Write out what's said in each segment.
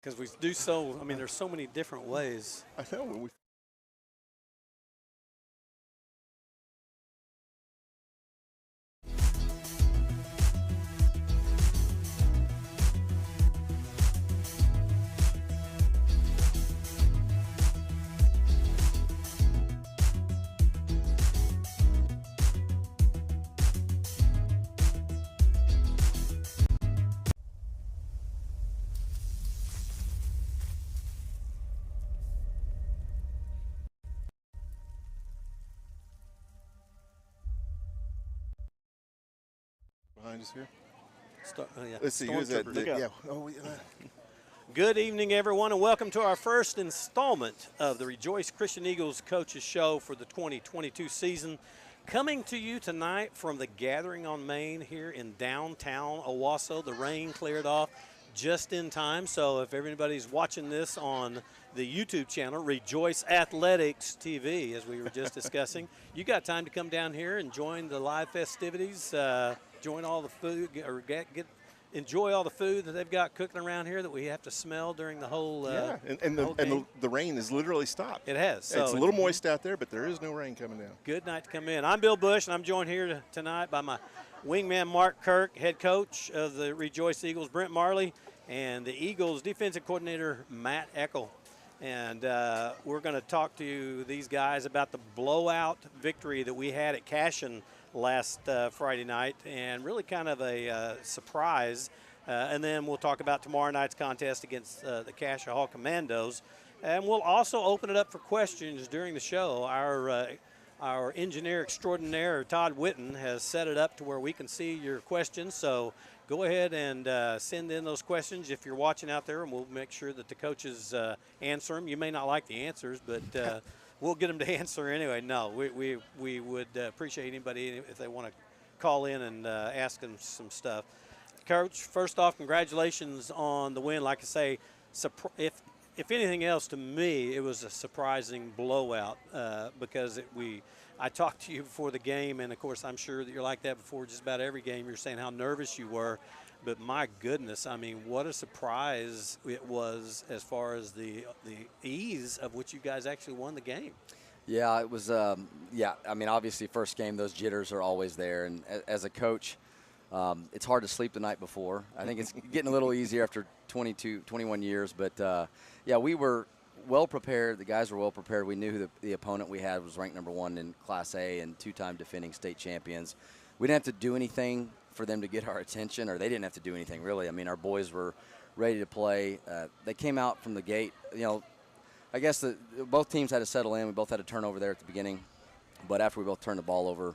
Because we do so, I mean, there's so many different ways. I know when we behind us here. Yeah. Let's see, who's that? Stormtroopers. Yeah. Oh, Good evening, everyone, and welcome to our first installment of the Rejoice Christian Eagles Coaches Show for the 2022 season. Coming to you tonight from the Gathering on Main here in downtown Owasso. The rain cleared off just in time, so if everybody's watching this on the YouTube channel, Rejoice Athletics TV, as we were just discussing, you got time to come down here and join the live festivities, join all the food, or enjoy all the food that they've got cooking around here that we have to smell during the whole yeah, the rain has literally stopped. It has. So it's a little moist out there, but there is no rain coming down. Good night to come in. I'm Bill Bush, and I'm joined here tonight by my wingman Mark Kirk, head coach of the Rejoice Eagles, Brent Marley, and the Eagles defensive coordinator, Matt Eckel. And we're going to talk to these guys about the blowout victory that we had at Cashion last Friday night, and really kind of a surprise. And then we'll talk about tomorrow night's contest against the Cashion Hall Commandos. And we'll also open it up for questions during the show. Our engineer extraordinaire, Todd Witten, has set it up to where we can see your questions. So go ahead and send in those questions if you're watching out there, and we'll make sure that the coaches answer them. You may not like the answers, but we'll get them to answer anyway. No, we would appreciate anybody if they want to call in and ask them some stuff. Coach, first off, congratulations on the win. Like I say, if anything else, to me, it was a surprising blowout because I talked to you before the game, and, of course, I'm sure that you're like that before just about every game. You're saying how nervous you were. But, my goodness, I mean, what a surprise it was as far as the ease of which you guys actually won the game. Yeah, it was, I mean, obviously, first game, those jitters are always there. And as a coach, it's hard to sleep the night before. I think it's getting a little easier after 21 years. But, we were well prepared. The guys were well prepared. We knew who the opponent we had was ranked number 1 in Class A and 2-time defending state champions. We didn't have to do anything for them to get our attention, or they didn't have to do anything, really. I mean, our boys were ready to play. They came out from the gate. You know, I guess both teams had to settle in. We both had a turnover there at the beginning. But after we both turned the ball over,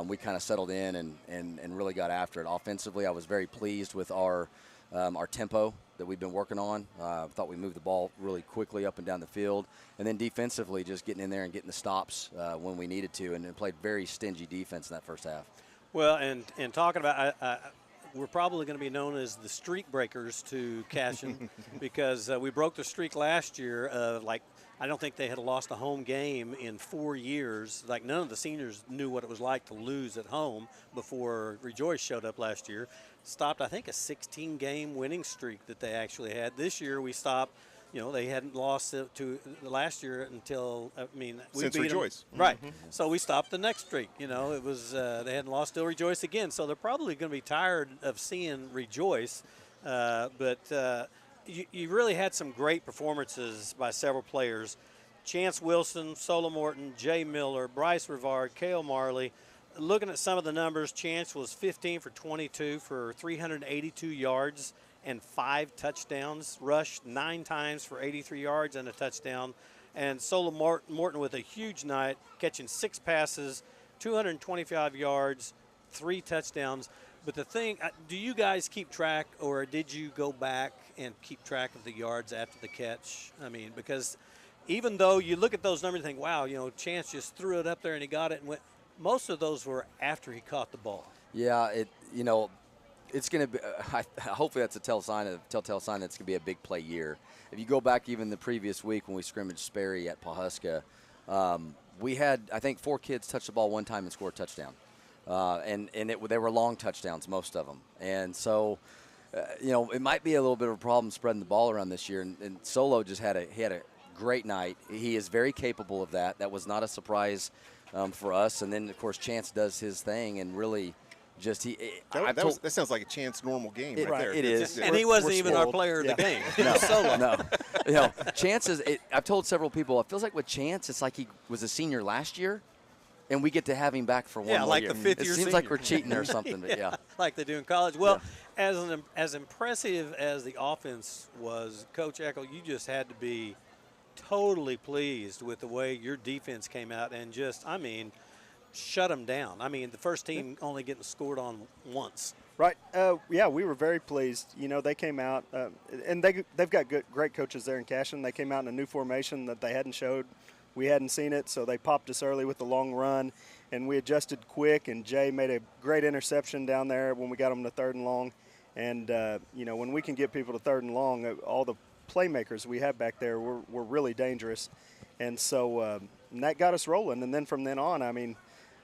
we kind of settled in and really got after it. Offensively, I was very pleased with our tempo that we've been working on. I thought we moved the ball really quickly up and down the field. And then defensively, just getting in there and getting the stops when we needed to, and played very stingy defense in that first half. Well, and talking about, we're probably going to be known as the streak breakers to Cashion because we broke the streak last year of, like, I don't think they had lost a home game in 4 years. Like, none of the seniors knew what it was like to lose at home before Rejoice showed up last year. Stopped, I think, a 16-game winning streak that they actually had. This year we stopped. You know, they hadn't lost to last year until, I mean, we Since beat Rejoice. them. Right. So we stopped the next streak. You know, it was they hadn't lost till Rejoice again. So they're probably going to be tired of seeing Rejoice. But you really had some great performances by several players. Chance Wilson, Solo Morton, Jay Miller, Bryce Rivard, Cale Marley. Looking at some of the numbers, Chance was 15 for 22 for 382 yards and 5 touchdowns, rushed 9 times for 83 yards and a touchdown. And Solo Morton with a huge night, catching 6 passes, 225 yards, 3 touchdowns. But the thing, do you guys keep track, or did you go back and keep track of the yards after the catch? I mean, because even though you look at those numbers and think, wow, you know, Chance just threw it up there and he got it and went, most of those were after he caught the ball. Yeah, it's going to be, hopefully that's a telltale sign that's going to be a big play year. If you go back even the previous week when we scrimmaged Sperry at Pawhuska, we had, I think, 4 kids touch the ball one time and score a touchdown. They were long touchdowns, most of them. And so, it might be a little bit of a problem spreading the ball around this year. And Solo just had a great night. He is very capable of that. That was not a surprise for us. And then, of course, Chance does his thing and really just that sounds like a Chance normal game right there. It is. And he wasn't even our player of the game. No, Solo. No. Chance is – I've told several people, it feels like with Chance, it's like he was a senior last year, and we get to have him back for one more like year. the fifth year It seems senior. like we're cheating or something, but yeah. Like they do in college. Well, as impressive as the offense was, Coach Eckel, you just had to be totally pleased with the way your defense came out and just, shut them down. The first team only getting scored on once. Right. We were very pleased. They came out, and they've got great coaches there in Cashion. They came out in a new formation that they hadn't showed. We hadn't seen it, so they popped us early with the long run, and we adjusted quick, and Jay made a great interception down there when we got them to 3rd and long. And, when we can get people to 3rd and long, all the playmakers we have back there were really dangerous. And so and that got us rolling. And then from then on,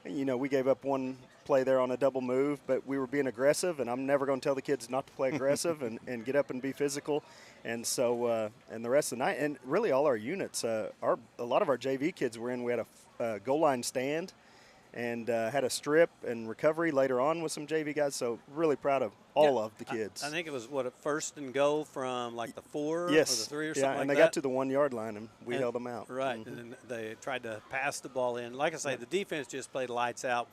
we gave up one play there on a double move, but we were being aggressive, and I'm never going to tell the kids not to play aggressive and get up and be physical. And so and the rest of the night, and really all our units, a lot of our JV kids were in. We had a goal line stand and had a strip and recovery later on with some JV guys. So really proud of all of the kids. I think it was, a 1st and goal from like the 4 or the 3 or something like that? Yeah, and they got to the 1 yard line, and we held them out. Right, and then they tried to pass the ball in. Like I say, the defense just played lights out.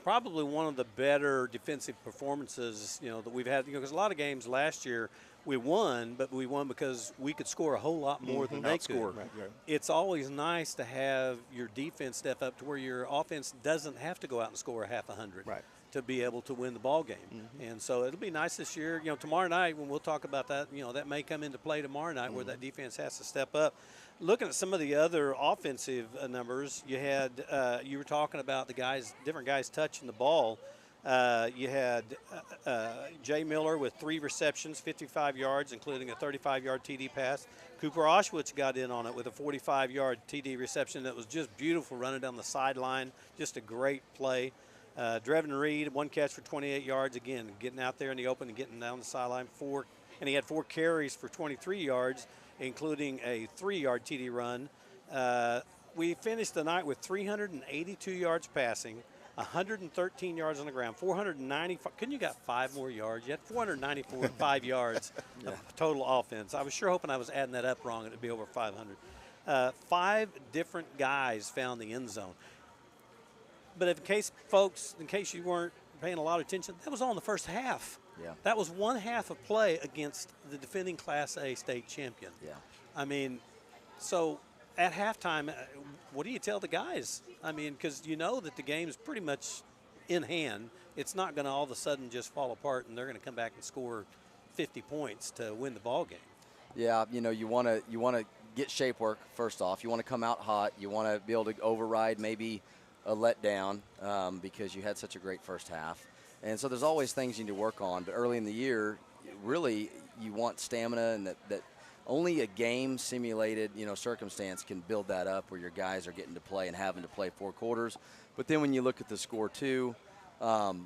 Probably one of the better defensive performances, that we've had. Because a lot of games last year we won, but we won because we could score a whole lot more than they could. Outscore. Right, yeah. It's always nice to have your defense step up to where your offense doesn't have to go out and score a half 100 to be able to win the ball game. And so it'll be nice this year. Tomorrow night when we'll talk about that, that may come into play tomorrow night where that defense has to step up. Looking at some of the other offensive numbers, you had you were talking about different guys touching the ball. You had Jay Miller with 3 receptions, 55 yards, including a 35-yard TD pass. Cooper Oshwitz got in on it with a 45-yard TD reception that was just beautiful, running down the sideline. Just a great play. Drevin Reed, 1 catch for 28 yards, again, getting out there in the open and getting down the sideline. And he had 4 carries for 23 yards, including a 3-yard TD run. We finished the night with 382 yards passing, 113 yards on the ground, 495. Couldn't you got 5 more yards? You had 494 5 yards of total offense. I was sure hoping I was adding that up wrong. It would be over 500. 5 different guys found the end zone. But in case you weren't paying a lot of attention, that was all in the first half. Yeah. That was 1 half of play against the defending Class A state champion. Yeah. So at halftime, what do you tell the guys? Because you know that the game's pretty much in hand. It's not going to all of a sudden just fall apart and they're going to come back and score 50 points to win the ball game. Yeah, you want to get shape work first off. You want to come out hot. You want to be able to override maybe a letdown because you had such a great first half. And so there's always things you need to work on. But early in the year, really, you want stamina, and that only a game-simulated, circumstance can build that up where your guys are getting to play and having to play 4 quarters. But then when you look at the score, too,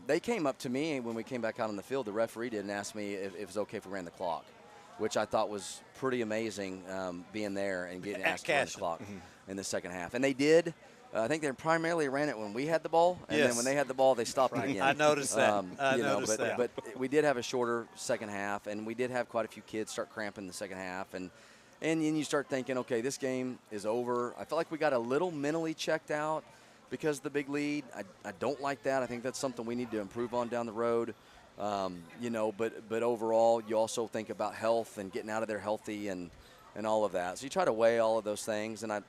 they came up to me when we came back out on the field. The referee did and asked me if it was okay if we ran the clock, which I thought was pretty amazing, being there and getting asked to run the clock in the second half. And they did. I think they primarily ran it when we had the ball, and then when they had the ball, they stopped it again. I noticed that. But we did have a shorter second half, and we did have quite a few kids start cramping the second half. And then you start thinking, okay, this game is over. I felt like we got a little mentally checked out because of the big lead. I don't like that. I think that's something we need to improve on down the road. But overall, you also think about health and getting out of there healthy and all of that. So you try to weigh all of those things, and I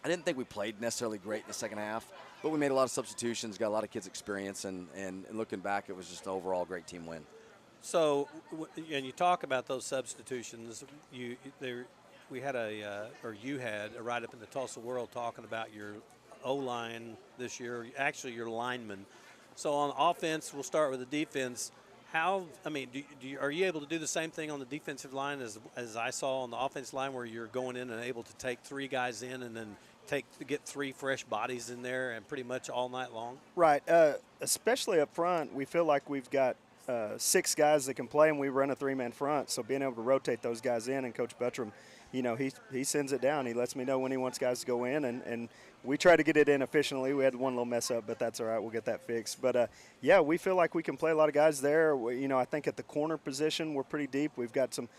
didn't think we played necessarily great in the second half, but we made a lot of substitutions, got a lot of kids' experience, and looking back, it was just an overall great team win. So, and you talk about those substitutions. You had a write-up in the Tulsa World talking about your O-line this year, actually your linemen. So on offense, we'll start with the defense. Are you able to do the same thing on the defensive line as I saw on the offensive line, where you're going in and able to take 3 guys in and then get 3 fresh bodies in there and pretty much all night long? Right. Especially up front, we feel like we've got 6 guys that can play, and we run a 3-man front. So being able to rotate those guys in, and Coach Buttram, he sends it down. He lets me know when he wants guys to go in, and we try to get it in efficiently. We had one little mess up, but that's all right. We'll get that fixed. But, yeah, we feel like we can play a lot of guys there. I think at the corner position we're pretty deep. We've got some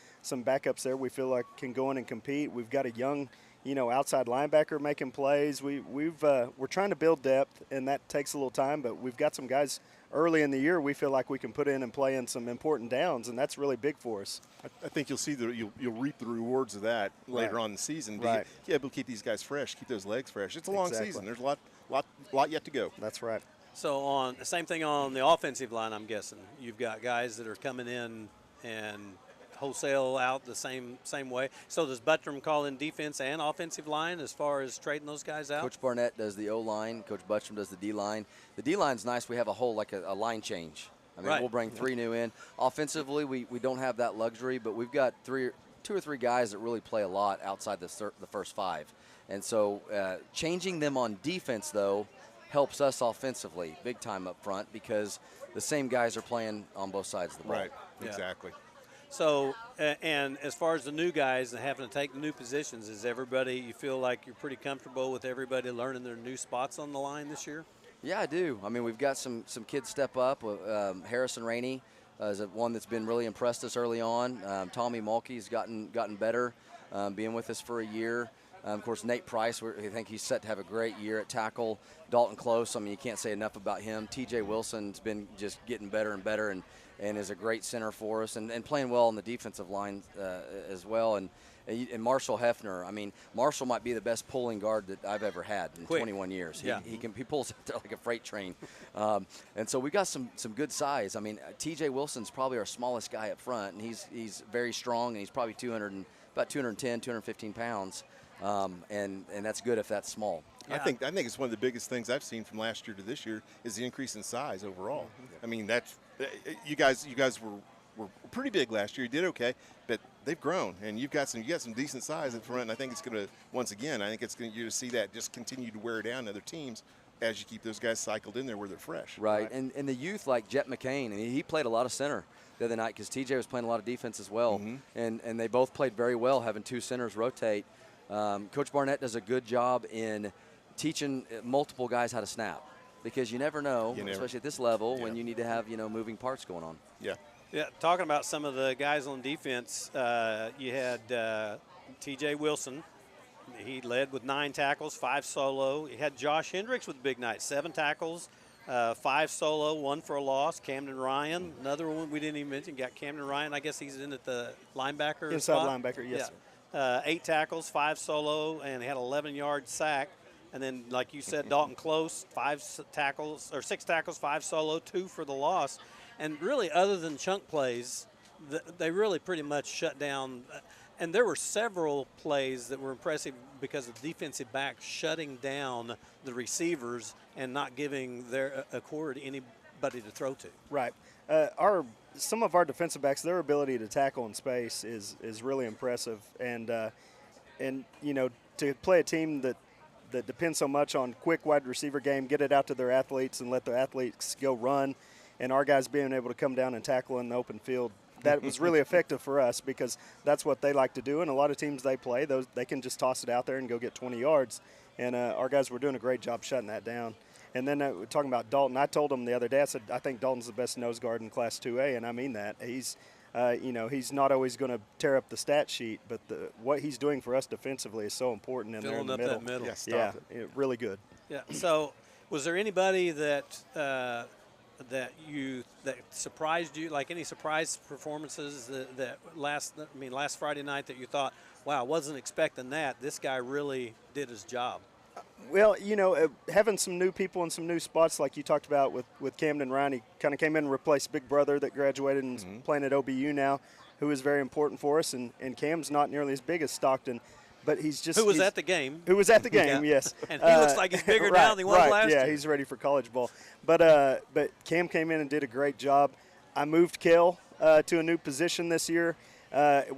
backups there we feel like can go in and compete. We've got a young outside linebacker making plays. We're trying to build depth, and that takes a little time, but we've got some guys early in the year we feel like we can put in and play in some important downs, and that's really big for us. I think you'll see you'll reap the rewards of that later on in the season. Right. Be able to keep these guys fresh, keep those legs fresh. It's a long season. There's a lot yet to go. That's right. So on the same thing on the offensive line, I'm guessing you've got guys that are coming in and wholesale out the same way. So does Buttram call in defense and offensive line as far as trading those guys out? Coach Barnett does the O-line. Coach Buttram does the D-line. The D-line's nice. We have a whole, like a line change. I mean, we'll bring 3 new in. Offensively, we don't have that luxury, but we've got 2 or 3 guys that really play a lot outside the first 5. And so changing them on defense, though, helps us offensively big time up front because the same guys are playing on both sides of the ball. Right, exactly. So, and as far as the new guys and having to take the new positions, is everybody, you feel like you're pretty comfortable with everybody learning their new spots on the line this year? Yeah, I do. I mean, we've got some kids step up. Harrison Rainey is one that's been really impressed us early on. Tommy Mulkey's gotten better, being with us for a year. Of course, Nate Price, I think he's set to have a great year at tackle. Dalton Close, I mean, you can't say enough about him. TJ Wilson's been just getting better and better and is a great center for us and playing well on the defensive line as well. And Marshall Hefner, I mean, Marshall might be the best pulling guard that I've ever had in 21 years. He pulls up there like a freight train. And so we got some good size. I mean, TJ Wilson's probably our smallest guy up front, and he's very strong, and he's probably about 210, 215 pounds. And that's good if that's small. Yeah. I think it's one of the biggest things I've seen from last year to this year is the increase in size overall. I mean, you guys were pretty big last year. You did okay, but they've grown, and you got some decent size up front. And I think it's going to you're to see that just continue to wear down other teams as you keep those guys cycled in there where they're fresh. Right. And the youth like Jet McCain, I mean, he played a lot of center the other night because TJ was playing a lot of defense as well, and they both played very well having 2 centers rotate. Coach Barnett does a good job in teaching multiple guys how to snap because you never know, especially at this level, when you need to have moving parts going on. Yeah. Yeah, talking about some of the guys on defense, you had T.J. Wilson. He led with 9 tackles, 5 solo. You had Josh Hendricks with a big night, 7 tackles, 5 solo, 1 for a loss. Camden Ryan, another one we didn't even mention, got Camden Ryan. I guess he's in at the linebacker Inside spot. linebacker, yes. Yeah. 8 tackles, 5 solo, and he had an 11-yard sack. And then, like you said, Dalton Close, 6 tackles, 5 solo, 2 for the loss. And really, other than chunk plays, they really pretty much shut down. And there were several plays that were impressive because of the defensive back shutting down the receivers and not giving a quarter to anybody to throw to. Right. Some of our defensive backs, their ability to tackle in space is really impressive. And to play a team that depends so much on quick wide receiver game, get it out to their athletes and let the athletes go run, and our guys being able to come down and tackle in the open field, that was really effective for us because that's what they like to do. And a lot of teams they play, they can just toss it out there and go get 20 yards. And our guys were doing a great job shutting that down. And then talking about Dalton, I told him the other day, I said, I think Dalton's the best nose guard in Class 2A, and I mean that. He's not always going to tear up the stat sheet, but what he's doing for us defensively is so important in there in the middle. Filling up that middle. Yeah, really good. Yeah. So, was there anybody that surprised you, like any surprise performances that last Friday night that you thought, wow, I wasn't expecting that. This guy really did his job. Well, having some new people in some new spots like you talked about with Camden Ryan, he kind of came in and replaced Big Brother that graduated and is playing at OBU now, who is very important for us. And Cam's not nearly as big as Stockton, but he's just – Who was at the game, yes. And he looks like he's bigger now than he was last year. Yeah, he's ready for college ball. But Cam came in and did a great job. I moved Kel to a new position this year.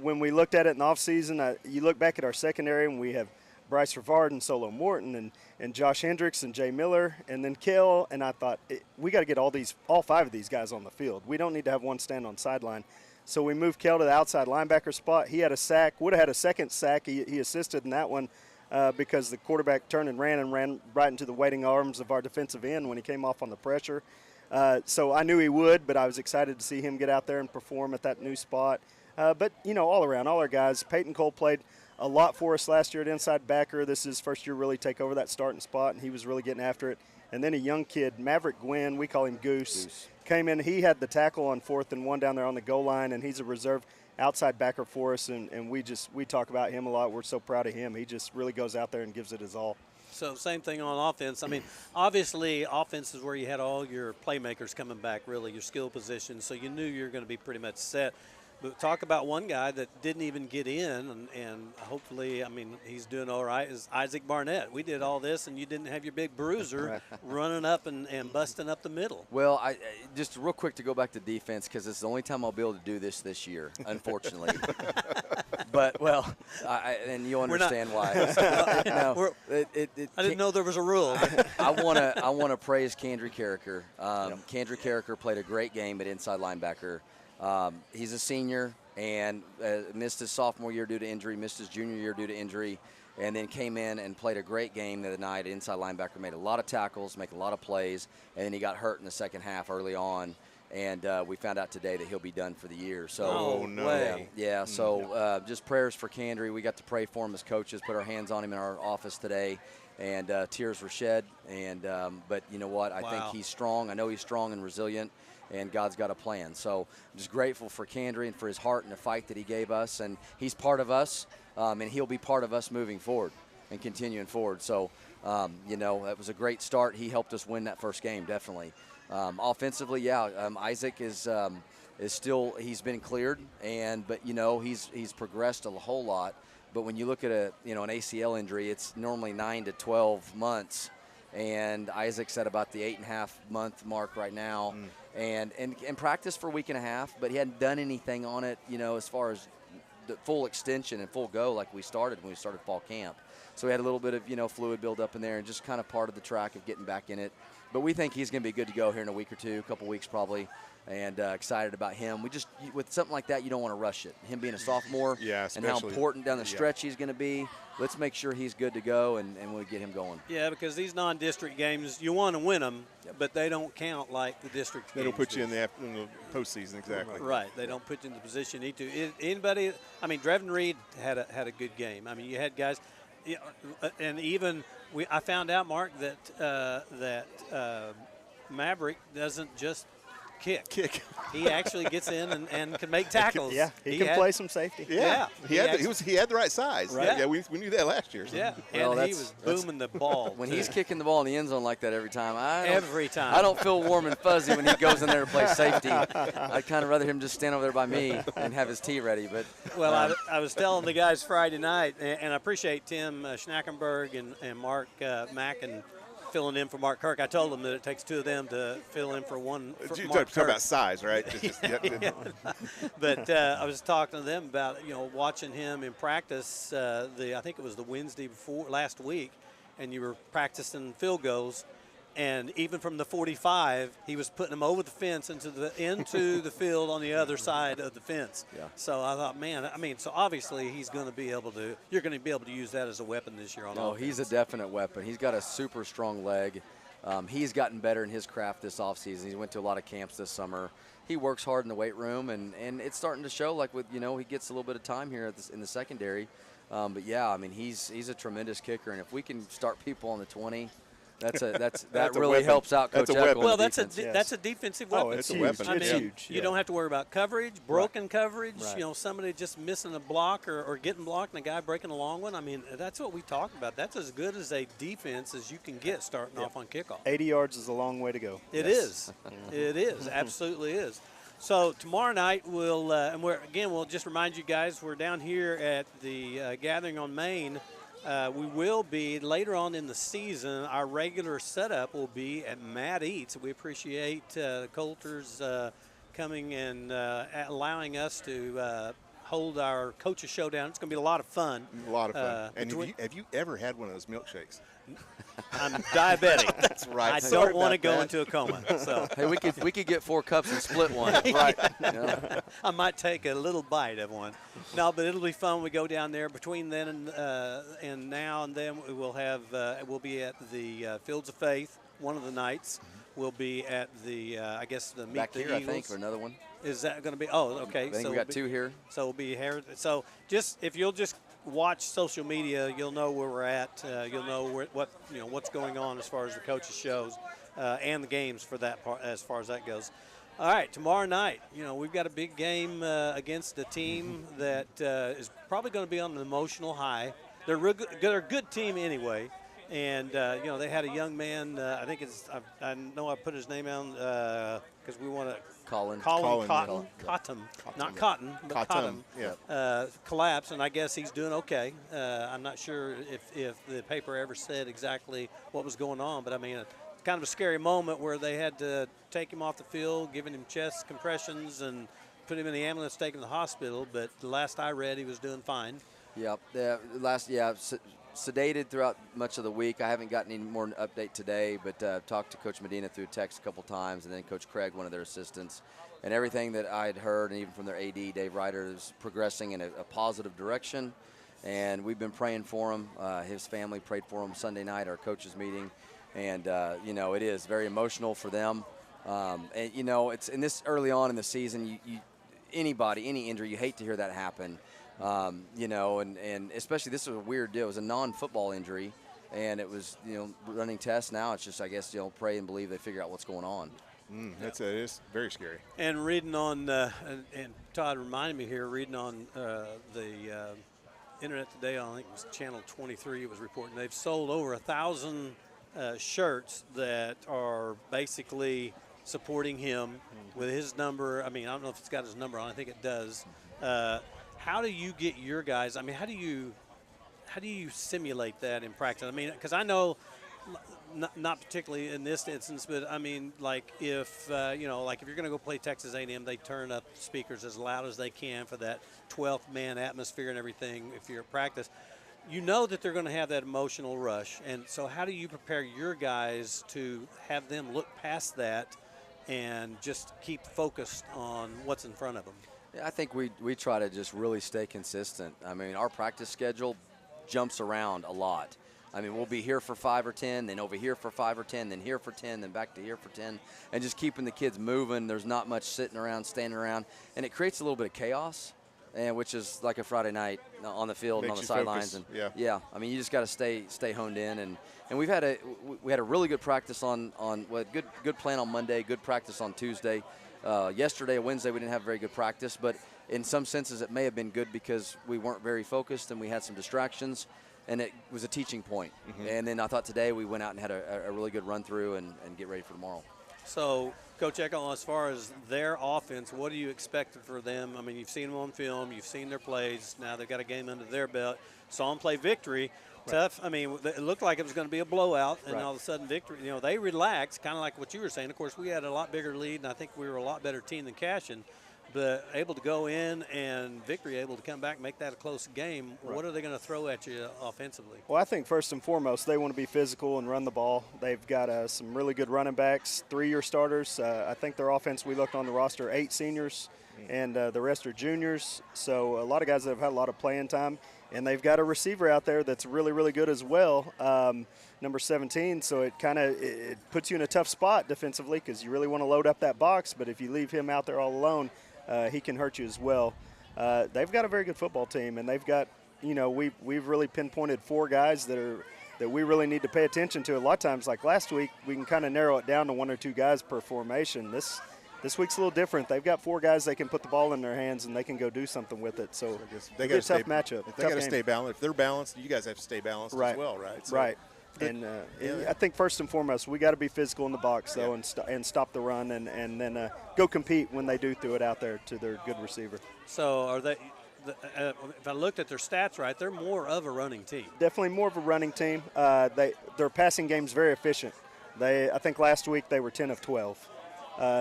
When we looked at it in the offseason, you look back at our secondary and we have Bryce Rivard and Solo Morton and Josh Hendricks and Jay Miller and then Kel. And I thought, we got to get all 5 of these guys on the field. We don't need to have one stand on sideline. So we moved Kel to the outside linebacker spot. He had a sack, would have had a second sack. He assisted in that one because the quarterback turned and ran right into the waiting arms of our defensive end when he came off on the pressure. So I knew he would, but I was excited to see him get out there and perform at that new spot. But, all around, all our guys. Peyton Cole played a lot for us last year at inside backer. This is his first year really take over that starting spot, and he was really getting after it. And then a young kid, Maverick Gwynn, we call him Goose, came in. He had the tackle on 4th and 1 down there on the goal line, and he's a reserve outside backer for us, and we talk about him a lot. We're so proud of him. He just really goes out there and gives it his all. So same thing on offense. I mean, obviously offense is where you had all your playmakers coming back, really, your skill positions, so you knew you were going to be pretty much set. But talk about one guy that didn't even get in, and hopefully, I mean, he's doing all right, is Isaac Barnett. We did all this, and you didn't have your big bruiser running up and busting up the middle. Well, I just real quick to go back to defense, because it's the only time I'll be able to do this year, unfortunately. But, well, and you'll understand why. I didn't know there was a rule. I want to praise Kandry Carricker. Kandry Carricker played a great game at inside linebacker. He's a senior and missed his sophomore year due to injury, missed his junior year due to injury, and then came in and played a great game the other night. Inside linebacker, made a lot of tackles, made a lot of plays, and then he got hurt in the second half early on. And we found out today that he'll be done for the year. So, yeah. So just prayers for Kandry. We got to pray for him as coaches, put our hands on him in our office today, and tears were shed. And but you know what? I think he's strong. I know he's strong and resilient, and God's got a plan. So I'm just grateful for Kandry and for his heart and the fight that he gave us. And he's part of us, and he'll be part of us moving forward and continuing forward. So, that was a great start. He helped us win that first game, definitely. Offensively, Isaac is still, he's been cleared, but he's progressed a whole lot. But when you look at an ACL injury, it's normally 9 to 12 months, and Isaac's at about the 8.5-month mark right now, and practiced for a week and a half, but he hadn't done anything on it, as far as the full extension and full go like we started when we started fall camp. So we had a little bit of fluid build up in there, and just kind of part of the track of getting back in it. But we think he's going to be good to go here in a week or two, a couple weeks probably, and excited about him. With something like that, you don't want to rush it. Him being a sophomore and how important down the stretch he's going to be, let's make sure he's good to go, and we'll get him going. Yeah, because these non-district games, you want to win them, but they don't count like the district games. They don't put you in the postseason, exactly. Right. They don't put you in the position you need to. Anybody, I mean, Drevin Reed had a good game. I mean, you had guys, and even I found out, Mark, that Maverick doesn't just kick. He actually gets in and can make tackles. Yeah, he can play some safety. Yeah. He had the right size. Right. Yeah, we knew that last year. So. Yeah, well, and he was booming the ball. When he's kicking the ball in the end zone like that every time, I don't feel warm and fuzzy when he goes in there to play safety. I'd kind of rather him just stand over there by me and have his tea ready. But I was telling the guys Friday night, and I appreciate Tim Schnackenberg and Mark Mack and filling in for Mark Kirk. I told them that it takes two of them to fill in for one. You talk about size, right? But I was talking to them about watching him in practice. I think it was the Wednesday before last week, and you were practicing field goals, and even from the 45, he was putting them over the fence into the field on the other side of the fence. Yeah. So I thought, man, so obviously you're going to be able to use that as a weapon this year on offense. He's a definite weapon. He's got a super strong leg. He's gotten better in his craft this offseason. He went to a lot of camps this summer. He works hard in the weight room, and it's starting to show. Like he gets a little bit of time here in the secondary. But yeah, he's a tremendous kicker, and if we can start people on the 20. That really helps out Coach Eckel. Well, that's a defensive weapon. Oh, it's huge. It's huge. You don't have to worry about coverage, broken coverage. Right. Somebody just missing a block or getting blocked, and a guy breaking a long one. That's what we talk about. That's as good as a defense as you can get starting off on kickoff. 80 yards is a long way to go. It is. It is. Absolutely is. So tomorrow night we'll just remind you guys we're down here at the Gathering on Main. We will be later on in the season. Our regular setup will be at Matt Eats. We appreciate the Coulters coming and allowing us to hold our coaches showdown. It's going to be a lot of fun. A lot of fun. And have you ever had one of those milkshakes? I'm diabetic. That's right. I Sorry don't want to about go that. into a coma. So Hey, we could get 4 cups and split one. Right. Yeah. I might take a little bite of one. No, but it'll be fun. We go down there between then and now and then. We'll be at the Fields of Faith one of the nights. We'll be at the I guess the Meet Back the here, Eagles. I think, or another one. Is that going to be? Oh, okay. I think so we got 2 here. So we'll be here. So if you'll just watch social media, you'll know where we're at. You'll know what's going on as far as the coaches shows and the games for that part as far as that goes. All right, tomorrow night, we've got a big game against a team that is probably going to be on an emotional high. They're a good team anyway. And, they had a young man, I think I know I put his name on because we want to. Colin Cotton, yeah. not Cotton, but Cotton. Yeah. Collapsed, and I guess he's doing okay. I'm not sure if the paper ever said exactly what was going on, but I mean, it's kind of a scary moment where they had to take him off the field, giving him chest compressions, and put him in the ambulance, take him to the hospital. But the last I read, he was doing fine. Yep. Sedated throughout much of the week. I haven't gotten any more update today, but talked to Coach Medina through text a couple times, and then Coach Craig, one of their assistants. And everything that I had heard, and even from their AD, Dave Ryder, is progressing in a positive direction. And we've been praying for him. His family prayed for him Sunday night, our coaches meeting. And, it is very emotional for them. It's in this early on in the season, any injury, you hate to hear that happen. And especially this was a weird deal. It was a non-football injury, and it was, running tests. Now it's just, I guess, pray and believe they figure out what's going on. It is very scary. And reading on, and Todd reminded me here, reading on the internet today, I think it was Channel 23, it was reporting they've sold over 1,000 shirts that are basically supporting him with his number. I mean, I don't know if it's got his number on. I think it does. How do you get your guys? I mean, how do you simulate that in practice? I mean, because I know, not particularly in this instance, but I mean, like if if you're going to go play Texas A&M, they turn up speakers as loud as they can for that 12th man atmosphere and everything. If you're at practice, you know that they're going to have that emotional rush, and so how do you prepare your guys to have them look past that and just keep focused on what's in front of them? Yeah, I think we try to just really stay consistent. I mean, our practice schedule jumps around a lot. I mean, we'll be here for 5 or 10, then over here for 5 or 10, then here for 10, then back to here for 10, and just keeping the kids moving. There's not much sitting around, standing around, and it creates a little bit of chaos, and which is like a Friday night on the field and on the sidelines. And yeah, I mean, you just got to stay honed in, and we had a really good practice on good plan on Monday, good practice on Tuesday. Yesterday, Wednesday, we didn't have very good practice, but in some senses it may have been good because we weren't very focused and we had some distractions, and it was a teaching point. And then I thought today we went out and had a really good run through and get ready for tomorrow. So, Coach Eckel, as far as their offense, what do you expect for them? I mean, you've seen them on film, you've seen their plays. Now they've got a game under their belt. Saw them play Victory. Tough. I mean, it looked like it was going to be a blowout, and all of a sudden Victory, they relaxed, kind of like what you were saying. Of course, we had a lot bigger lead, and I think we were a lot better team than Cashion, but able to go in and Victory able to come back and make that a close game. What are they going to throw at you offensively? Well, I think first and foremost, they want to be physical and run the ball. They've got some really good running backs, 3-year starters. I think their offense, we looked on the roster, 8 seniors, and the rest are juniors. So a lot of guys that have had a lot of playing time. And they've got a receiver out there that's really, really good as well, number 17. So it it puts you in a tough spot defensively because you really want to load up that box. But if you leave him out there all alone, he can hurt you as well. They've got a very good football team, and they've got, we've really pinpointed 4 guys that we really need to pay attention to. A lot of times, like last week, we can kind of narrow it down to 1 or 2 guys per formation. This week's a little different. They've got 4 guys they can put the ball in their hands and they can go do something with it. So they got a tough matchup. They got to stay balanced. If they're balanced, you guys have to stay balanced as well, right? So right. And I think first and foremost, we got to be physical in the box though, and stop the run, and then go compete when they do throw it out there to their good receiver. So are they? If I looked at their stats right, they're more of a running team. Definitely more of a running team. Their passing game's very efficient. I think last week they were 10 of 12.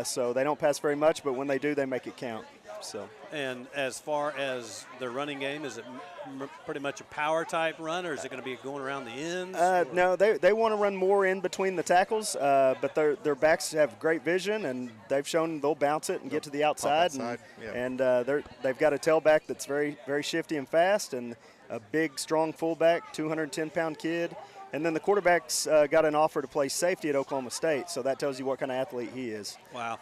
So they don't pass very much, but when they do, they make it count. So. And as far as their running game, is it pretty much a power type run, or is it going to be going around the ends? No, they want to run more in between the tackles, but their backs have great vision, and they've shown they'll bounce it and get to the outside. And they've got a tailback that's very, very shifty and fast, and a big, strong fullback, 210-pound kid. And then the quarterback's got an offer to play safety at Oklahoma State, so that tells you what kind of athlete he is. Wow.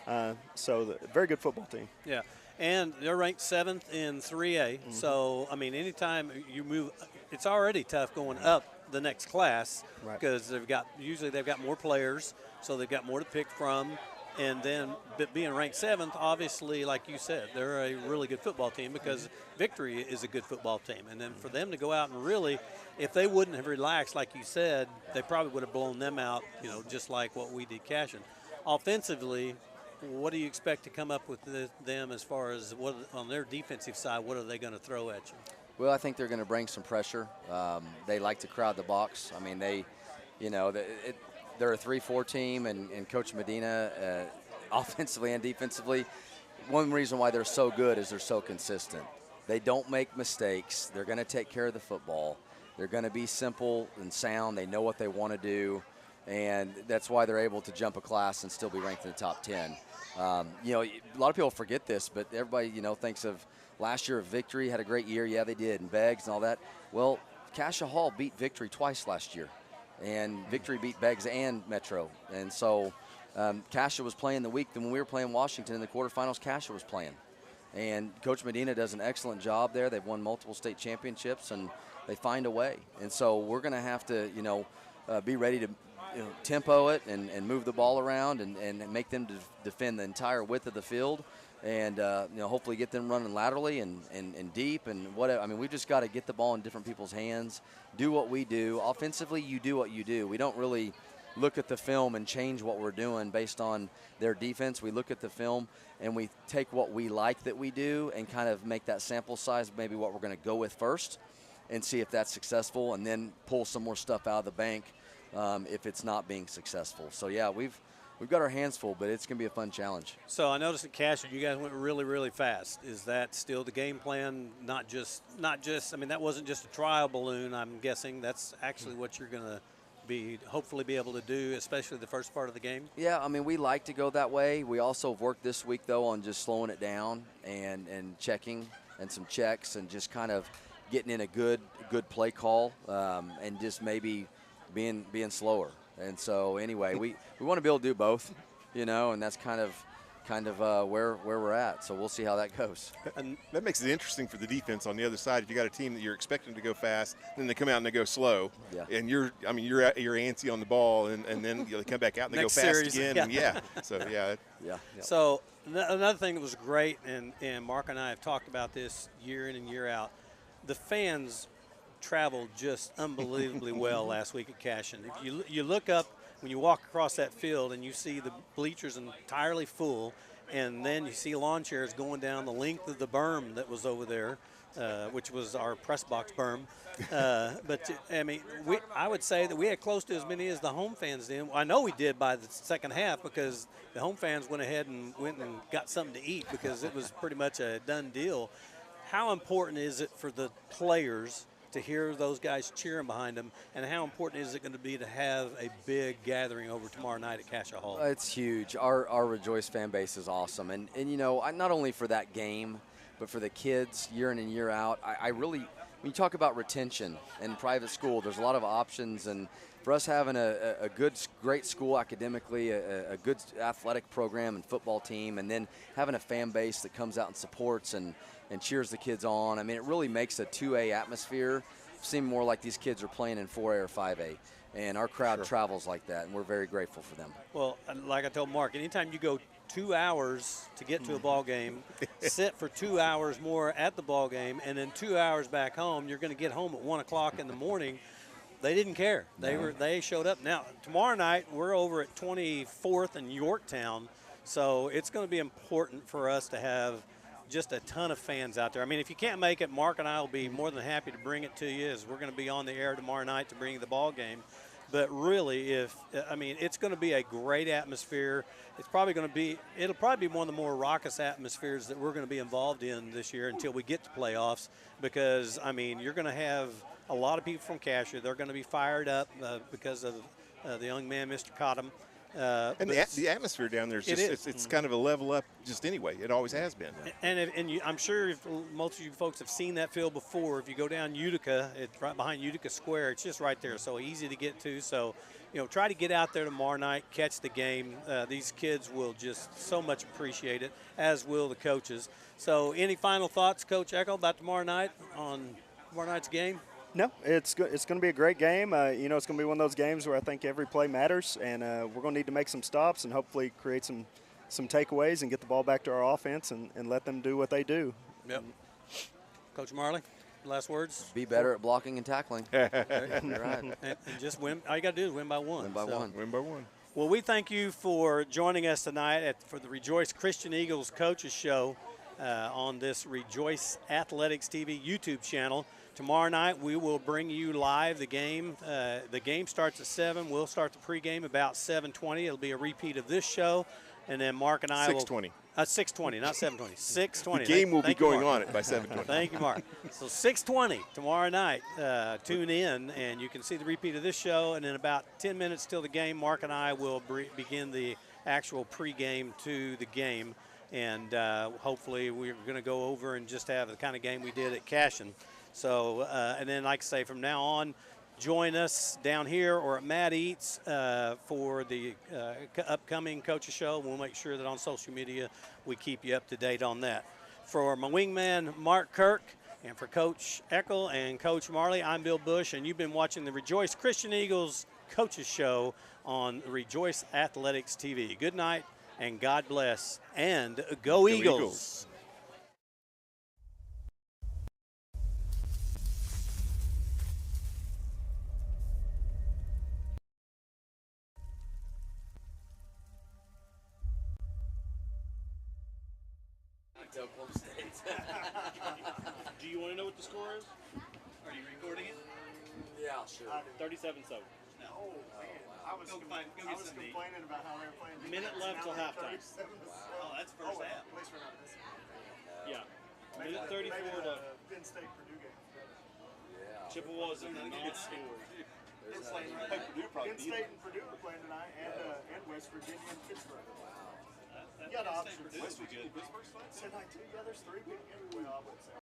Very good football team. Yeah. And they're ranked 7th in 3A. Mm-hmm. So, I mean, anytime you move, it's already tough going up the next class because usually they've got more players, so they've got more to pick from. And then being ranked 7th, obviously, like you said, they're a really good football team because Victory is a good football team. And then for them to go out and really, if they wouldn't have relaxed, like you said, they probably would have blown them out, just like what we did Cashion. Offensively, what do you expect to come up with them as far as what on their defensive side, what are they going to throw at you? Well, I think they're going to bring some pressure. They like to crowd the box. I mean, they're a 3-4 team, and Coach Medina, offensively and defensively, one reason why they're so good is they're so consistent. They don't make mistakes. They're going to take care of the football. They're going to be simple and sound. They know what they want to do, and that's why they're able to jump a class and still be ranked in the top 10. A lot of people forget this, but everybody, thinks of last year of Victory, had a great year. Yeah, they did, and Beggs and all that. Well, Cassia Hall beat Victory twice last year, and Victory beat Beggs and Metro. And so Cassia was playing the week when we were playing Washington in the quarterfinals. Cassia was playing. And Coach Medina does an excellent job there. They've won multiple state championships, and they find a way. And so we're going to have to, be ready to tempo it and move the ball around and make them defend the entire width of the field, and hopefully get them running laterally and deep and whatever. I mean, we've just got to get the ball in different people's hands, do what we do. Offensively, you do what you do. We don't really look at the film and change what we're doing based on their defense. We look at the film and we take what we like that we do and kind of make that sample size maybe what we're going to go with first and see if that's successful, and then pull some more stuff out of the bank if it's not being successful. So yeah, we've got our hands full, but it's going to be a fun challenge. So I noticed at Cashion you guys went really, really fast. Is that still the game plan? Not just. I mean, that wasn't just a trial balloon. I'm guessing that's actually what you're going to hopefully be able to do, especially the first part of the game. Yeah, I mean, we like to go that way. We also have worked this week though on just slowing it down and checking and some checks and just kind of getting in a good play call and just maybe being slower. And so anyway, we want to be able to do both, and that's kind of where we're at. So we'll see how that goes. And that makes it interesting for the defense on the other side. If you got a team that you're expecting to go fast, then they come out and they go slow, and you're antsy on the ball, and then they come back out and they go fast series, again. yeah. So So another thing that was great, and Mark and I have talked about this year in and year out, the fans traveled just unbelievably well last week at Cashion. If you look up when you walk across that field and you see the bleachers entirely full, and then you see lawn chairs going down the length of the berm that was over there, which was our press box berm. But I mean, I would say that we had close to as many as the home fans did. I know we did by the second half because the home fans went ahead and went and got something to eat because it was pretty much a done deal. How important is it for the players to hear those guys cheering behind them, and how important is it going to be to have a big gathering over tomorrow night at Cassia Hall? It's huge. Our Rejoice fan base is awesome, and not only for that game, but for the kids year in and year out. I really, when you talk about retention in private school, there's a lot of options, and for us having a great school academically, a good athletic program and football team, and then having a fan base that comes out and supports and cheers the kids on. I mean, it really makes a 2A atmosphere seem more like these kids are playing in 4A or 5A. And our crowd travels like that, and we're very grateful for them. Well, like I told Mark, anytime you go 2 hours to get to a ball game, sit for 2 hours more at the ball game, and then 2 hours back home, you're going to get home at 1 o'clock in the morning. They didn't care. They showed up. Now, tomorrow night, we're over at 24th and Yorktown, so it's going to be important for us to have just a ton of fans out there. I mean, if you can't make it, Mark and I will be more than happy to bring it to you, as we're going to be on the air tomorrow night to bring you the ball game. But really, it's going to be a great atmosphere. It'll probably be one of the more raucous atmospheres that we're going to be involved in this year until we get to playoffs, because, you're going to have a lot of people from Cassia. They're going to be fired up because of the young man, Mr. Cottom. And the atmosphere down there is just, it's kind of a level up just anyway. It always has been. I'm sure most of you folks have seen that field before. If you go down Utica, it's right behind Utica Square. It's just right there, so easy to get to. So, try to get out there tomorrow night, catch the game. These kids will just so much appreciate it, as will the coaches. So any final thoughts, Coach Eckel, about tomorrow night on tomorrow night's game? No, it's going to be a great game. It's going to be one of those games where I think every play matters, and we're going to need to make some stops and hopefully create some takeaways and get the ball back to our offense and let them do what they do. Yep. Coach Marley, last words? Be better at blocking and tackling. You're right. And just win. All you got to do is win by one. Win by one. Win by one. Well, we thank you for joining us tonight for the Rejoice Christian Eagles Coaches Show on this Rejoice Athletics TV YouTube channel. Tomorrow night we will bring you live the game. The game starts at 7. We'll start the pregame about 7:20. It'll be a repeat of this show, and then Mark and I 6:20. 6:20, not 7:20. 6:20. The game will be going Mark. on it by 7:20. Thank you, Mark. So 6:20 tomorrow night. Tune in, and you can see the repeat of this show. And in about 10 minutes till the game, Mark and I will begin the actual pregame to the game. And hopefully we're going to go over and just have the kind of game we did at Cashion. So, and then, like I say, from now on, join us down here or at Matt Eats for the upcoming Coaches Show. We'll make sure that on social media we keep you up to date on that. For my wingman, Mark Kirk, and for Coach Eckel and Coach Marley, I'm Bill Bush, and you've been watching the Rejoice Christian Eagles Coaches Show on Rejoice Athletics TV. Good night, and God bless, and go Eagles. Do you want to know what the score is? Are you recording it? Yeah, sure. 37-7. Oh, man. I was complaining about how they were playing. Minute left till halftime. Oh, that's first half. At least we're not missing. Yeah. Minute 34 to Penn State Purdue game. Chippewa's in the non-score. Penn State and Purdue are playing tonight, and West Virginia and Pittsburgh. You got options. West Virginia. Tonight, too. Yeah, there's 3 people. Well, I wouldn't say